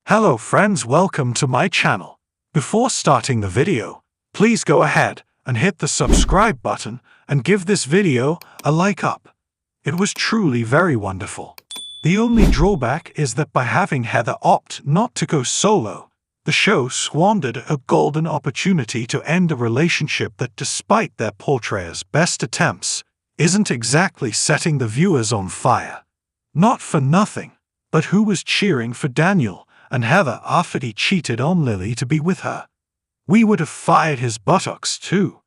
Hello friends, welcome to my channel. Before starting the video, please go ahead and hit the subscribe button and give this video a like up. It was truly very wonderful. The only drawback is that by having Heather opt not to go solo, the show squandered a golden opportunity to end a relationship that, despite their portrayer's best attempts, isn't exactly setting the viewers on fire. Not for nothing, but who was cheering for Daniel and Heather after he cheated on Lily to be with her? We would have fired his buttocks too.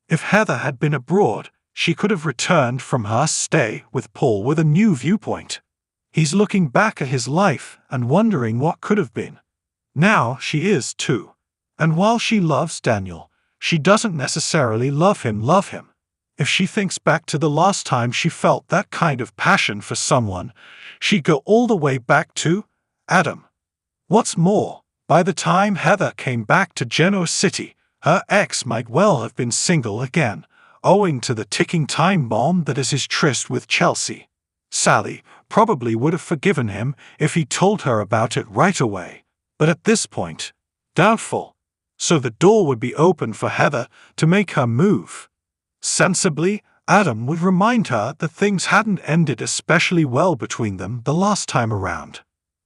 If Heather had been abroad, she could have returned from her stay with Paul with a new viewpoint. He's looking back at his life and wondering what could have been. Now she is too. And while she loves Daniel, she doesn't necessarily love him. If she thinks back to the last time she felt that kind of passion for someone, she'd go all the way back to Adam. What's more, by the time Heather came back to Genoa City, her ex might well have been single again, owing to the ticking time bomb that is his tryst with Chelsea. Sally probably would have forgiven him if he told her about it right away, but at this point, doubtful. So the door would be open for Heather to make her move. Sensibly, Adam would remind her that things hadn't ended especially well between them the last time around.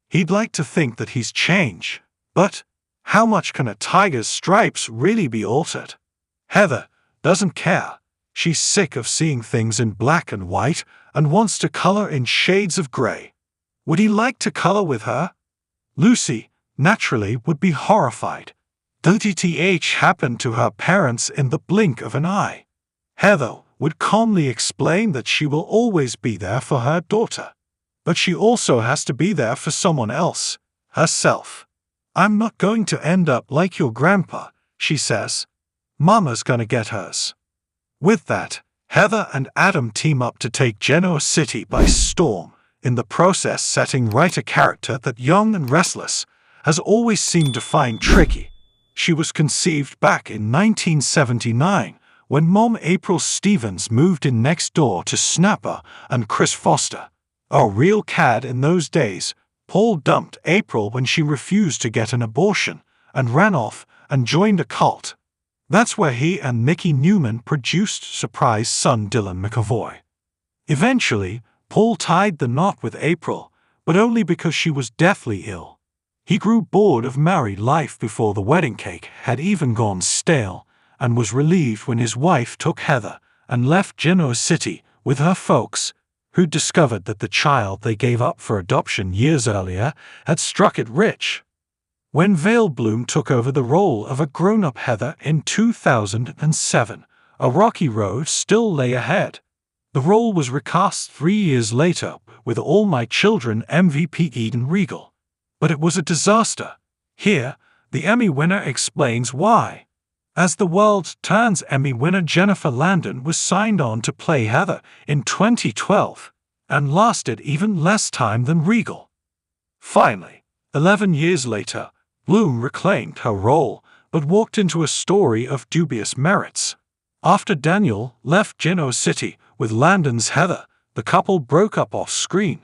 He'd like to think that he's changed, but how much can a tiger's stripes really be altered? Heather doesn't care. She's sick of seeing things in black and white and wants to color in shades of gray. Would he like to color with her? Lucy, naturally, would be horrified. WTH happened to her parents in the blink of an eye. Heather would calmly explain that she will always be there for her daughter. But she also has to be there for someone else, herself. I'm not going to end up like your grandpa, she says. Mama's gonna get hers. With that, Heather and Adam team up to take Genoa City by storm, in the process setting right a character that Young and Restless has always seemed to find tricky. She was conceived back in 1979, when Mom April Stevens moved in next door to Snapper and Chris Foster. A real cad in those days, Paul dumped April when she refused to get an abortion and ran off and joined a cult. That's where he and Mickey Newman produced surprise son Dylan McAvoy. Eventually, Paul tied the knot with April, but only because she was deathly ill. He grew bored of married life before the wedding cake had even gone stale, and was relieved when his wife took Heather and left Genoa City with her folks, who discovered that the child they gave up for adoption years earlier had struck it rich. When Vale Bloom took over the role of a grown-up Heather in 2007, a rocky road still lay ahead. The role was recast 3 years later with All My Children MVP Eden Regal. But it was a disaster. Here, the Emmy winner explains why. As the world turns, Emmy winner Jennifer Landon was signed on to play Heather in 2012 and lasted even less time than Regal. Finally, 11 years later, Bloom reclaimed her role but walked into a story of dubious merits. After Daniel left Genoa City with Landon's Heather, the couple broke up off-screen,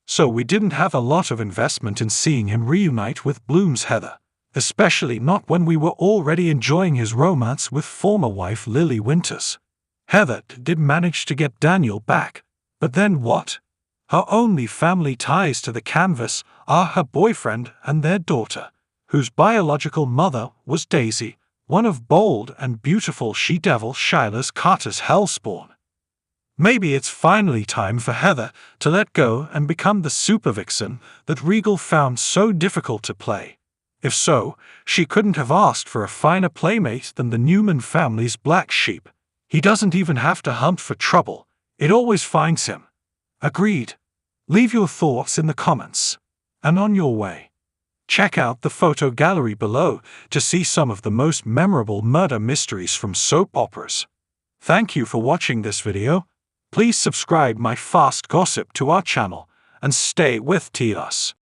so we didn't have a lot of investment in seeing him reunite with Bloom's Heather. Especially not when we were already enjoying his romance with former wife Lily Winters. Heather did manage to get Daniel back, but then what? Her only family ties to the canvas are her boyfriend and their daughter, whose biological mother was Daisy, one of bold and beautiful she-devil Shyla Carter's hellspawn. Maybe it's finally time for Heather to let go and become the super vixen that Regal found so difficult to play. If so, she couldn't have asked for a finer playmate than the Newman family's black sheep. He doesn't even have to hunt for trouble. It always finds him. Agreed. Leave your thoughts in the comments. And on your way, check out the photo gallery below to see some of the most memorable murder mysteries from soap operas. Thank you for watching this video. Please subscribe my fast gossip to our channel and stay with us.